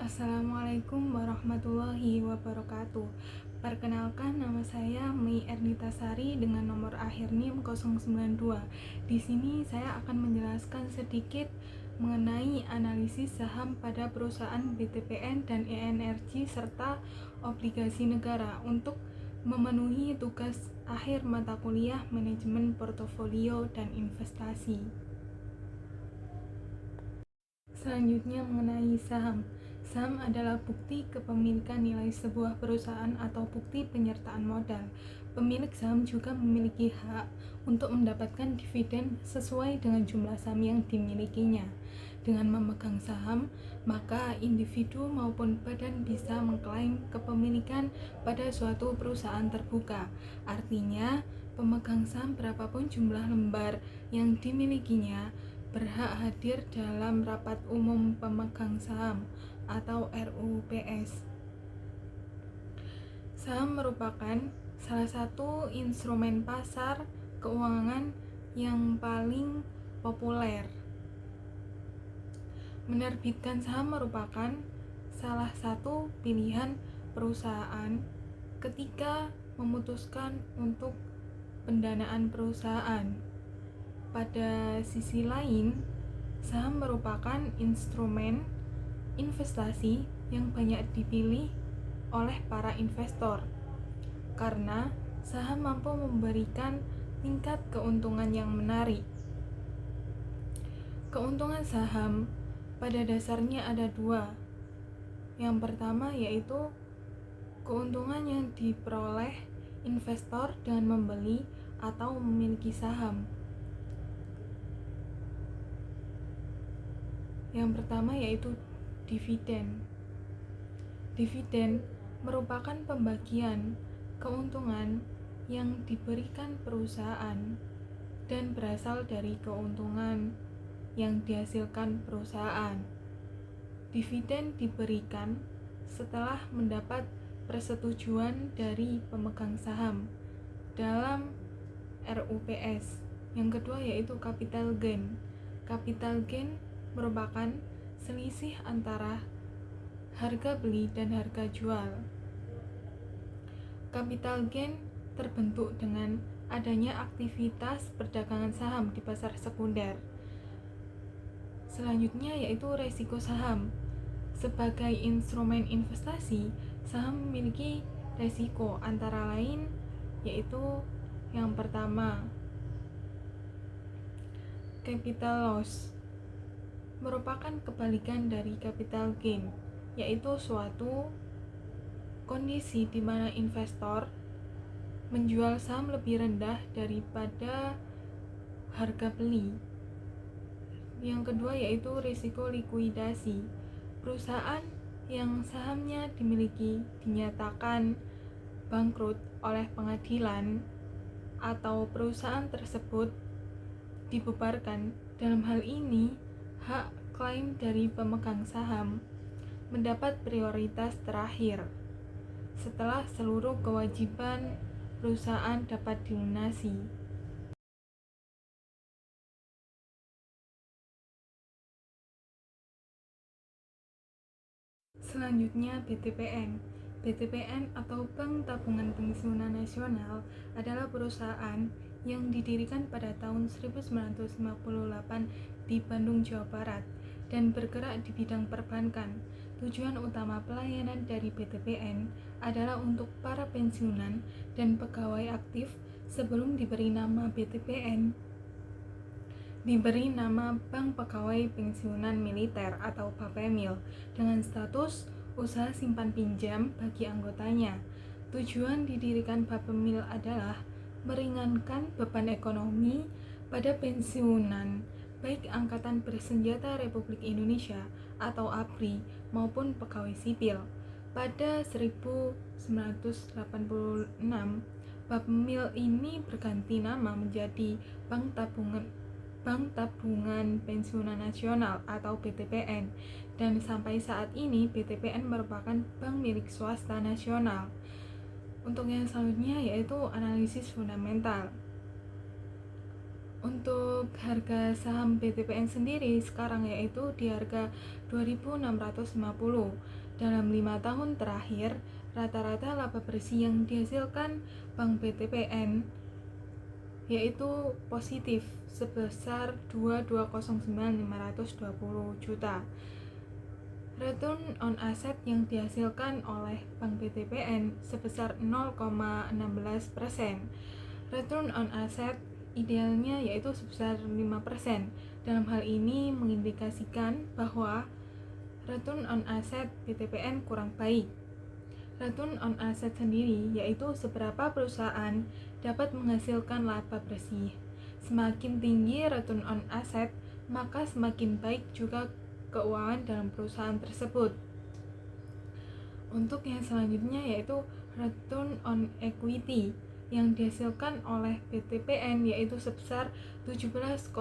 Assalamualaikum warahmatullahi wabarakatuh. Perkenalkan, nama saya Mei Ernita-Sari dengan nomor akhir NIM 092. Di sini saya akan menjelaskan sedikit mengenai analisis saham pada perusahaan BTPN dan ENRG serta obligasi negara untuk memenuhi tugas akhir mata kuliah manajemen portofolio dan investasi. Selanjutnya mengenai saham. Saham adalah bukti kepemilikan nilai sebuah perusahaan atau bukti penyertaan modal. Pemilik saham juga memiliki hak untuk mendapatkan dividen sesuai dengan jumlah saham yang dimilikinya. Dengan memegang saham, maka individu maupun badan bisa mengklaim kepemilikan pada suatu perusahaan terbuka. Artinya, pemegang saham berapapun jumlah lembar yang dimilikinya berhak hadir dalam rapat umum pemegang saham atau RUPS. Saham merupakan salah satu instrumen pasar keuangan yang paling populer. Menerbitkan saham merupakan salah satu pilihan perusahaan ketika memutuskan untuk pendanaan perusahaan. Pada sisi lain, saham merupakan instrumen investasi yang banyak dipilih oleh para investor karena saham mampu memberikan tingkat keuntungan yang menarik. Keuntungan saham pada dasarnya ada dua. Yang pertama yaitu keuntungan yang diperoleh investor dengan membeli atau memiliki saham. Yang pertama yaitu dividen. Dividen merupakan pembagian keuntungan yang diberikan perusahaan dan berasal dari keuntungan yang dihasilkan perusahaan. Dividen diberikan setelah mendapat persetujuan dari pemegang saham dalam RUPS. Yang kedua yaitu capital gain. Capital gain merupakan selisih antara harga beli dan harga jual. Capital gain terbentuk dengan adanya aktivitas perdagangan saham di pasar sekunder. Selanjutnya yaitu resiko saham. Sebagai instrumen investasi, saham memiliki resiko antara lain yaitu yang pertama, capital loss merupakan kebalikan dari capital gain, yaitu suatu kondisi di mana investor menjual saham lebih rendah daripada harga beli. Yang kedua yaitu risiko likuidasi. Perusahaan yang sahamnya dimiliki dinyatakan bangkrut oleh pengadilan atau perusahaan tersebut dibubarkan. Dalam hal ini, hak klaim dari pemegang saham mendapat prioritas terakhir setelah seluruh kewajiban perusahaan dapat dilunasi. Selanjutnya BTPN. BTPN atau Bank Tabungan Pensiunan Nasional adalah perusahaan yang didirikan pada tahun 1958 di Bandung, Jawa Barat dan bergerak di bidang perbankan. Tujuan utama pelayanan dari BTPN adalah untuk para pensiunan dan pegawai aktif sebelum diberi nama BTPN. Diberi nama Bank Pegawai Pensiunan Militer atau Bapemil dengan status usaha simpan pinjam bagi anggotanya. Tujuan didirikan Bapemil adalah meringankan beban ekonomi pada pensiunan baik Angkatan Bersenjata Republik Indonesia atau ABRI maupun pegawai sipil. Pada 1986, Bapemil ini berganti nama menjadi Bank Tabungan Pensiunan Nasional atau BTPN, dan sampai saat ini BTPN merupakan bank milik swasta nasional. Untuk yang selanjutnya yaitu analisis fundamental. Untuk harga saham BTPN sendiri sekarang yaitu di harga 2.650. Dalam 5 tahun terakhir, rata-rata laba bersih yang dihasilkan Bank BTPN yaitu positif sebesar 2209.520 juta. Return on asset yang dihasilkan oleh Bank BTPN sebesar 0,16%. Return on asset idealnya yaitu sebesar 5%. Dalam hal ini mengindikasikan bahwa return on asset BTPN kurang baik. Return on asset sendiri yaitu seberapa perusahaan dapat menghasilkan laba bersih. Semakin tinggi return on asset, maka semakin baik juga keuangan dalam perusahaan tersebut. Untuk yang selanjutnya yaitu return on equity yang dihasilkan oleh BTPN yaitu sebesar 17,41%.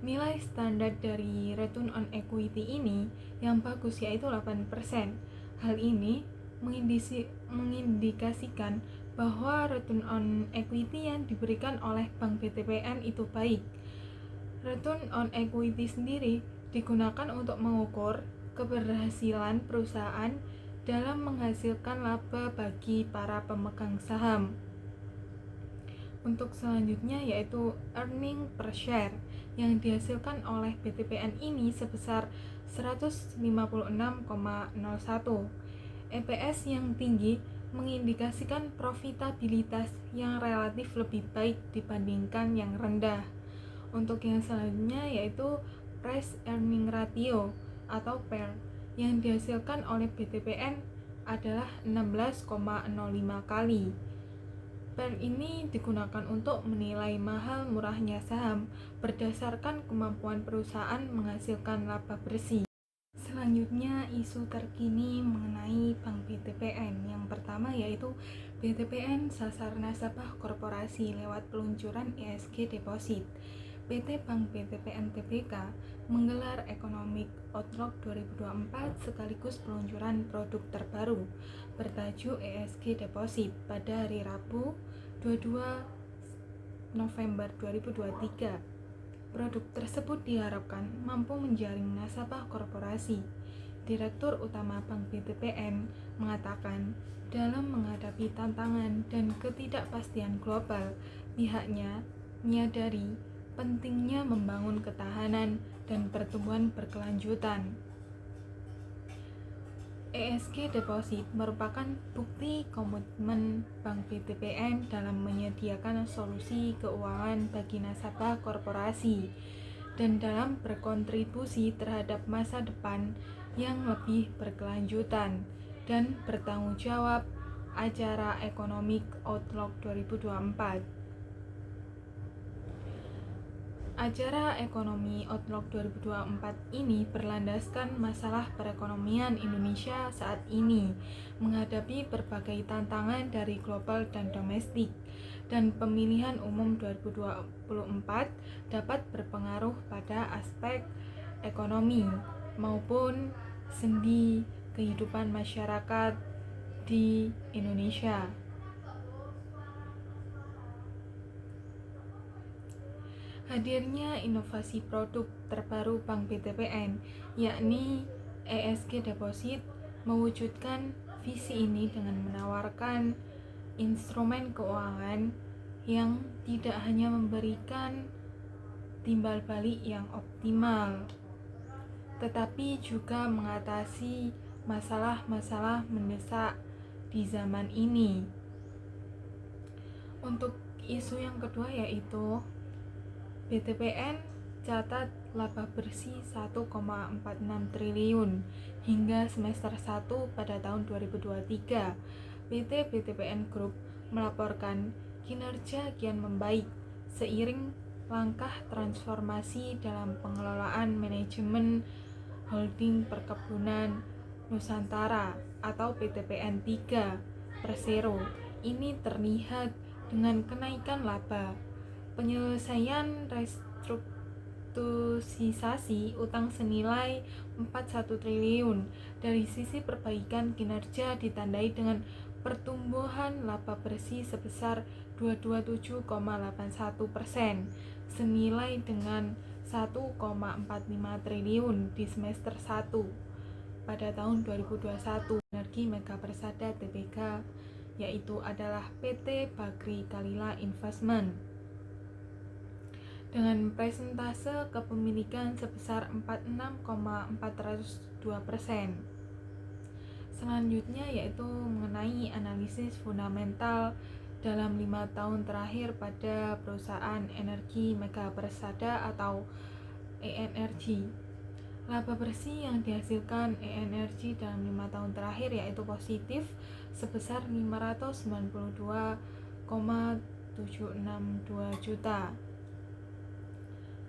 Nilai standar dari return on equity ini yang bagus yaitu 8%. Hal ini mengindikasikan bahwa return on equity yang diberikan oleh Bank BTPN itu baik. Return on equity sendiri digunakan untuk mengukur keberhasilan perusahaan dalam menghasilkan laba bagi para pemegang saham. Untuk selanjutnya yaitu earning per share yang dihasilkan oleh BTPN ini sebesar 156,01. EPS yang tinggi mengindikasikan profitabilitas yang relatif lebih baik dibandingkan yang rendah. Untuk yang selanjutnya yaitu price earning ratio atau PER yang dihasilkan oleh BTPN adalah 16,05 kali. PER ini digunakan untuk menilai mahal murahnya saham berdasarkan kemampuan perusahaan menghasilkan laba bersih. Selanjutnya isu terkini mengenai Bank BTPN. Yang pertama yaitu BTPN sasar nasabah korporasi lewat peluncuran ESG Deposit. PT Bank BTPN Tbk menggelar Economic Outlook 2024 sekaligus peluncuran produk terbaru bertajuk ESG Deposit pada hari Rabu 22 November 2023. Produk tersebut diharapkan mampu menjaring nasabah korporasi. Direktur Utama Bank BTPN mengatakan, dalam menghadapi tantangan dan ketidakpastian global, pihaknya menyadari pentingnya membangun ketahanan dan pertumbuhan berkelanjutan. ESG Deposit merupakan bukti komitmen Bank BTPN dalam menyediakan solusi keuangan bagi nasabah korporasi dan dalam berkontribusi terhadap masa depan yang lebih berkelanjutan dan bertanggung jawab. Acara Economic Outlook 2024. Acara Ekonomi Outlook 2024 ini berlandaskan masalah perekonomian Indonesia saat ini menghadapi berbagai tantangan dari global dan domestik, dan pemilihan umum 2024 dapat berpengaruh pada aspek ekonomi maupun sendi kehidupan masyarakat di Indonesia. Hadirnya inovasi produk terbaru Bank BTPN, yakni ESG Deposit, mewujudkan visi ini dengan menawarkan instrumen keuangan yang tidak hanya memberikan timbal balik yang optimal, tetapi juga mengatasi masalah-masalah mendesak di zaman ini. Untuk isu yang kedua yaitu BTPN catat laba bersih 1,46 triliun hingga semester 1 pada tahun 2023. PT BTPN Group melaporkan kinerja kian membaik seiring langkah transformasi dalam pengelolaan manajemen holding perkebunan Nusantara atau BTPN 3 Persero. Ini terlihat dengan kenaikan laba, penyelesaian restrukturisasi utang senilai 41 triliun. Dari sisi perbaikan kinerja ditandai dengan pertumbuhan laba bersih sebesar 227,81%, senilai dengan 1,45 triliun di semester 1 pada tahun 2021. Energi Mega Persada Tbk yaitu adalah PT Bagri Kalila Investment dengan persentase kepemilikan sebesar 46,402%. Selanjutnya yaitu mengenai analisis fundamental dalam 5 tahun terakhir pada perusahaan Energi Mega Persada atau ENRG. Laba bersih yang dihasilkan ENRG dalam 5 tahun terakhir yaitu positif sebesar 592,762 juta.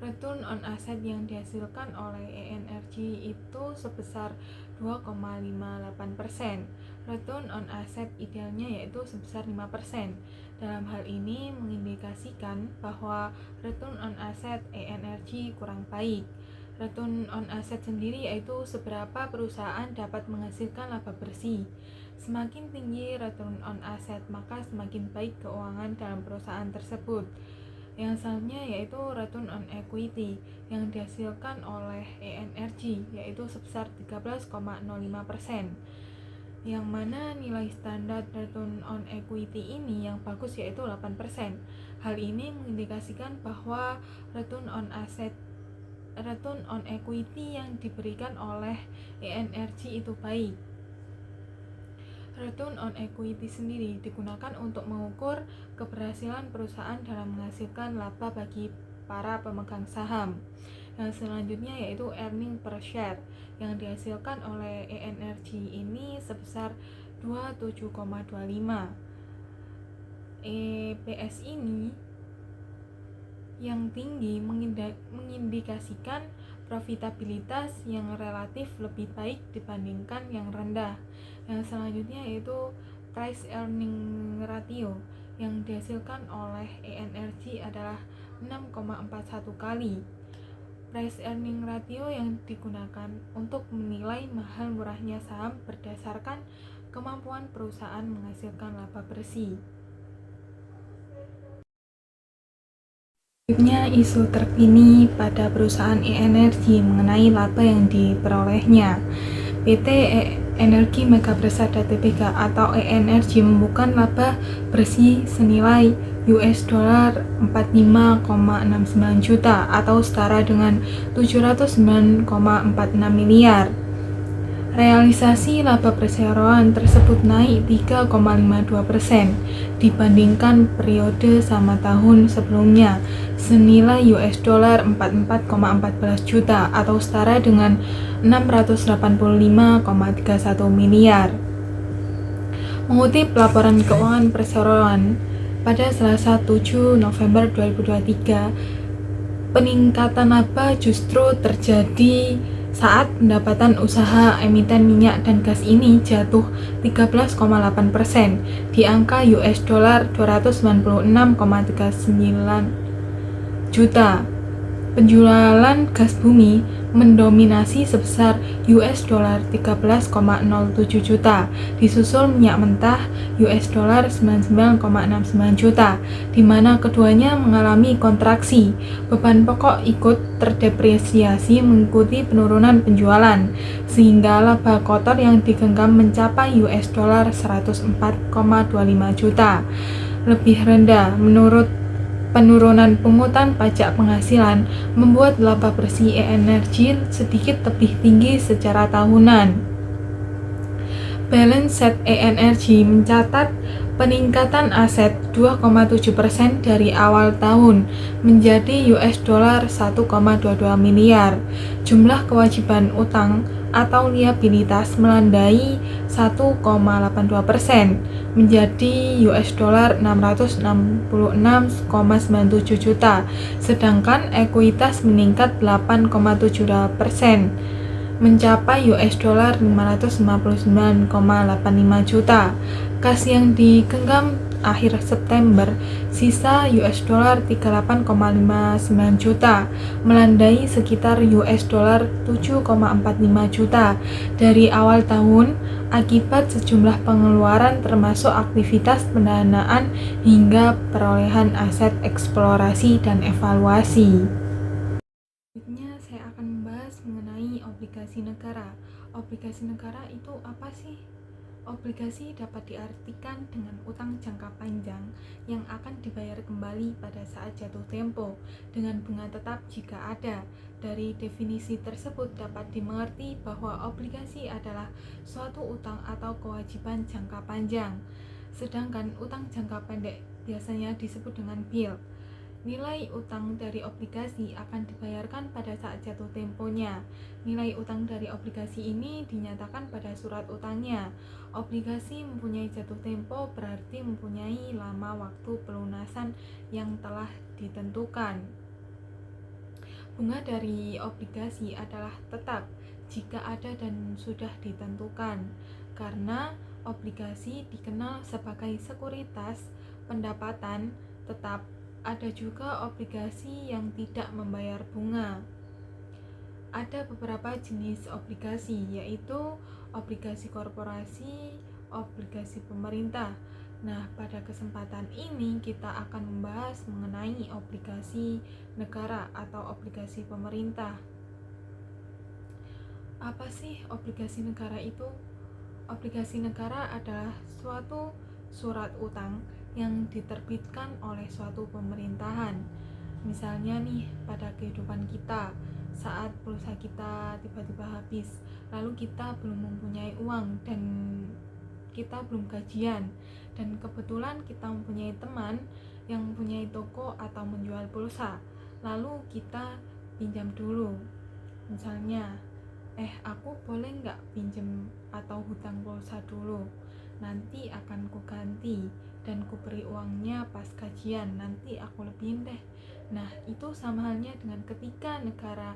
Return on asset yang dihasilkan oleh ENRG itu sebesar 2,58%. Return on asset idealnya yaitu sebesar 5%. Dalam hal ini mengindikasikan bahwa return on asset ENRG kurang baik. Return on asset sendiri yaitu seberapa perusahaan dapat menghasilkan laba bersih. Semakin tinggi return on asset, maka semakin baik keuangan dalam perusahaan tersebut. Yang selanjutnya yaitu return on equity yang dihasilkan oleh ENRG yaitu sebesar 13,05%, yang mana nilai standar return on equity ini yang bagus yaitu 8%. Hal ini mengindikasikan bahwa return on equity yang diberikan oleh ENRG itu baik. Return on equity sendiri digunakan untuk mengukur keberhasilan perusahaan dalam menghasilkan laba bagi para pemegang saham. Yang selanjutnya yaitu earning per share yang dihasilkan oleh ENRG ini sebesar 27,25. EPS ini yang tinggi mengindikasikan profitabilitas yang relatif lebih baik dibandingkan yang rendah. Yang selanjutnya yaitu price earning ratio yang dihasilkan oleh ENRG adalah 6,41 kali. Price earning ratio yang digunakan untuk menilai mahal murahnya saham berdasarkan kemampuan perusahaan menghasilkan laba bersih. Selanjutnya, isu terkini pada perusahaan ENRG mengenai laba yang diperolehnya. PT Energi Mega Persada Tbk atau ENRG membukukan laba bersih senilai $45,69 juta atau setara dengan 709,46 miliar. Realisasi laba perseroan tersebut naik 3,52% dibandingkan periode sama tahun sebelumnya, senilai $44,14 juta atau setara dengan 685,31 miliar. Mengutip laporan keuangan perseroan pada Selasa 7 November 2023, peningkatan laba justru terjadi saat pendapatan usaha emiten minyak dan gas ini jatuh 13,8% di angka $296,39 juta. Penjualan gas bumi mendominasi sebesar $13,07 juta, disusul minyak mentah $99,69 juta, di mana keduanya mengalami kontraksi. Beban pokok ikut terdepresiasi mengikuti penurunan penjualan, sehingga laba kotor yang digenggam mencapai $104,25 juta, lebih rendah. Menurut penurunan pungutan pajak penghasilan membuat laba bersih ENRG sedikit lebih tinggi secara tahunan. Balance sheet ENRG mencatat peningkatan aset 2,7% dari awal tahun menjadi $1,22 miliar. Jumlah kewajiban utang atau liabilitas melandai 1,82% menjadi $666,97 juta, sedangkan ekuitas meningkat 8,72% mencapai US dollar 559,85 juta. Kas yang digenggam akhir September sisa US dollar 38,59 juta, melandai sekitar US dollar 7,45 juta dari awal tahun akibat sejumlah pengeluaran termasuk aktivitas pendanaan hingga perolehan aset eksplorasi dan evaluasi. Selanjutnya saya akan membahas mengenai obligasi negara. Obligasi negara itu apa sih? Obligasi dapat diartikan dengan utang jangka panjang yang akan dibayar kembali pada saat jatuh tempo dengan bunga tetap jika ada. Dari definisi tersebut dapat dimengerti bahwa obligasi adalah suatu utang atau kewajiban jangka panjang, sedangkan utang jangka pendek biasanya disebut dengan bill. Nilai utang dari obligasi akan dibayarkan pada saat jatuh temponya. Nilai utang dari obligasi ini dinyatakan pada surat utangnya. Obligasi mempunyai jatuh tempo berarti mempunyai lama waktu pelunasan yang telah ditentukan. Bunga dari obligasi adalah tetap jika ada dan sudah ditentukan, karena obligasi dikenal sebagai sekuritas pendapatan tetap. Ada juga obligasi yang tidak membayar bunga. Ada beberapa jenis obligasi, yaitu obligasi korporasi, obligasi pemerintah. Nah, pada kesempatan ini kita akan membahas mengenai obligasi negara atau obligasi pemerintah. Apa sih obligasi negara itu? Obligasi negara adalah suatu surat utang yang diterbitkan oleh suatu pemerintahan. Misalnya nih, pada kehidupan kita, saat pulsa kita tiba-tiba habis, lalu kita belum mempunyai uang dan kita belum gajian, dan kebetulan kita mempunyai teman yang mempunyai toko atau menjual pulsa, lalu kita pinjam dulu. Misalnya, aku boleh nggak pinjem atau hutang pulsa dulu, nanti akan ku ganti dan ku beri uangnya pas gajian, nanti aku lebihin deh. Nah, itu sama halnya dengan ketika negara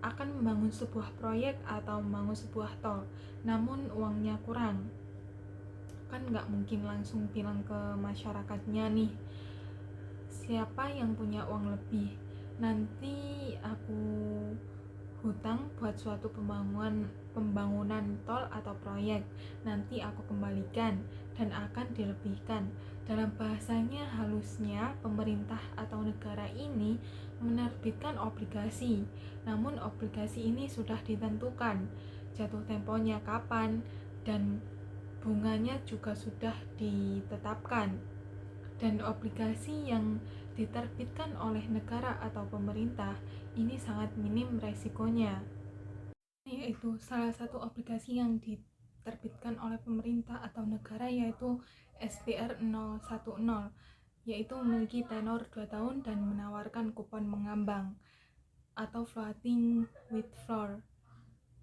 akan membangun sebuah proyek atau membangun sebuah tol, namun uangnya kurang, kan nggak mungkin langsung bilang ke masyarakatnya nih, siapa yang punya uang lebih, nanti aku hutang buat suatu pembangunan tol atau proyek, nanti aku kembalikan dan akan dilebihkan. Dalam bahasanya halusnya, pemerintah atau negara ini menerbitkan obligasi, namun obligasi ini sudah ditentukan jatuh temponya kapan dan bunganya juga sudah ditetapkan. Dan obligasi yang diterbitkan oleh negara atau pemerintah ini sangat minim resikonya, yaitu salah satu obligasi yang diterbitkan oleh pemerintah atau negara yaitu SPR 010, yaitu memiliki tenor 2 tahun dan menawarkan kupon mengambang atau floating with floor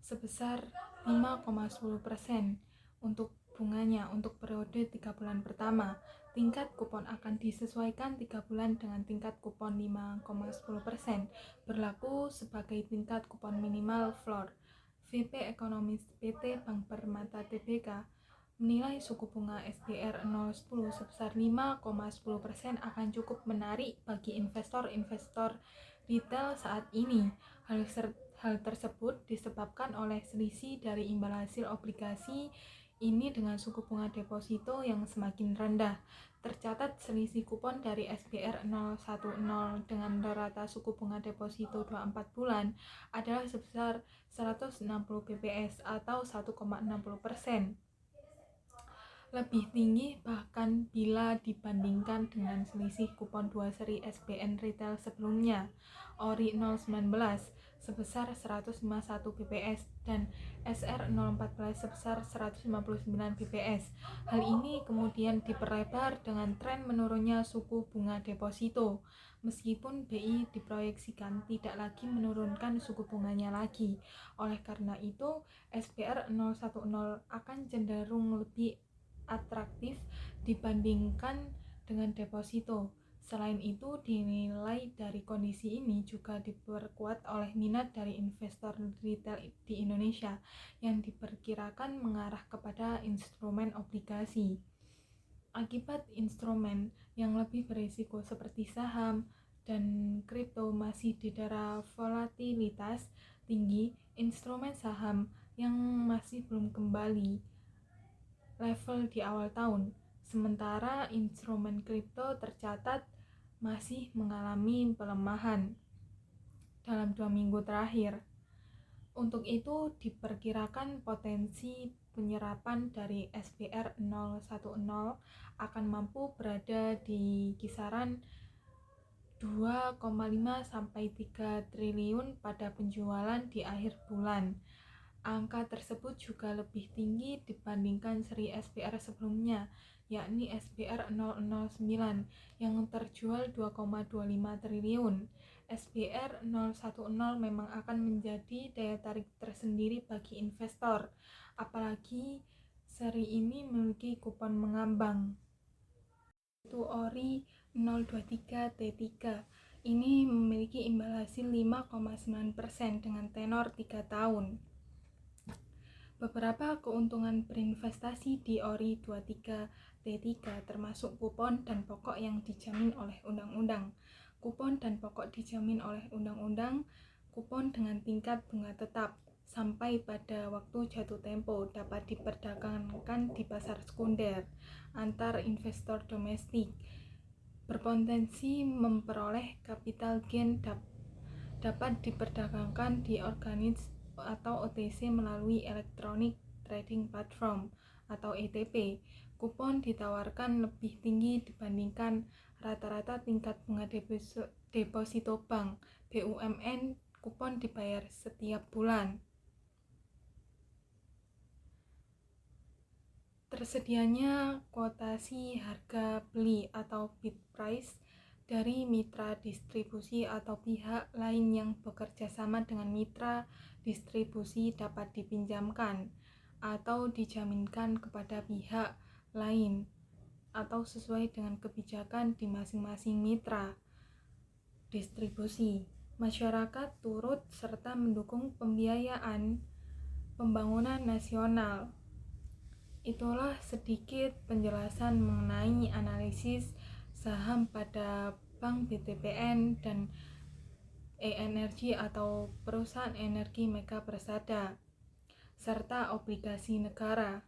sebesar 5,10% untuk bunganya untuk periode 3 bulan pertama. Tingkat kupon akan disesuaikan 3 bulan dengan tingkat kupon 5,10%, berlaku sebagai tingkat kupon minimal floor. VP Ekonomis PT Bank Permata Tbk menilai suku bunga SPR 010 sebesar 5,10% akan cukup menarik bagi investor-investor retail saat ini. Hal tersebut disebabkan oleh selisih dari imbal hasil obligasi ini dengan suku bunga deposito yang semakin rendah. Tercatat selisih kupon dari SPR 010 dengan rata suku bunga deposito 24 bulan adalah sebesar 160 bps atau 1,60%. Lebih tinggi bahkan bila dibandingkan dengan selisih kupon 2 seri SBN retail sebelumnya, ORI 019 sebesar 151 bps dan SR 014 sebesar 159 bps. Hal ini kemudian diperlebar dengan tren menurunnya suku bunga deposito, meskipun BI diproyeksikan tidak lagi menurunkan suku bunganya lagi. Oleh karena itu, SPR 010 akan cenderung lebih atraktif dibandingkan dengan deposito, Selain itu, dinilai dari kondisi ini juga diperkuat oleh minat dari investor retail di Indonesia yang diperkirakan mengarah kepada instrumen obligasi. Akibat instrumen yang lebih berisiko seperti saham dan kripto masih didera volatilitas tinggi, instrumen saham yang masih belum kembali level di awal tahun, sementara instrumen kripto tercatat masih mengalami pelemahan dalam 2 minggu terakhir. Untuk itu, diperkirakan potensi penyerapan dari SPR 010 akan mampu berada di kisaran 2,5 sampai 3 triliun pada penjualan di akhir bulan. Angka tersebut juga lebih tinggi dibandingkan seri SPR sebelumnya, yakni SPR 009 yang terjual 2,25 triliun. SPR 010 memang akan menjadi daya tarik tersendiri bagi investor, apalagi seri ini memiliki kupon mengambang. Itu ORI 023T3. Ini memiliki imbal hasil 5,9% dengan tenor 3 tahun. Beberapa keuntungan berinvestasi di ORI 23T3 termasuk kupon dan pokok yang dijamin oleh undang-undang. Kupon dan pokok dijamin oleh undang-undang. Kupon dengan tingkat bunga tetap sampai pada waktu jatuh tempo dapat diperdagangkan di pasar sekunder antar investor domestik. Berpotensi memperoleh capital gain dapat diperdagangkan di organisasi atau OTC melalui Electronic Trading Platform atau ETP. Kupon ditawarkan lebih tinggi dibandingkan rata-rata tingkat bunga deposito bank BUMN. Kupon dibayar setiap bulan. Tersedianya kuotasi harga beli atau bid price dari mitra distribusi atau pihak lain yang bekerja sama dengan mitra distribusi dapat dipinjamkan atau dijaminkan kepada pihak lain atau sesuai dengan kebijakan di masing-masing mitra distribusi. Masyarakat turut serta mendukung pembiayaan pembangunan nasional. Itulah sedikit penjelasan mengenai analisis saham pada Bank BTPN dan E-Energi atau perusahaan energi Mega Persada serta obligasi negara.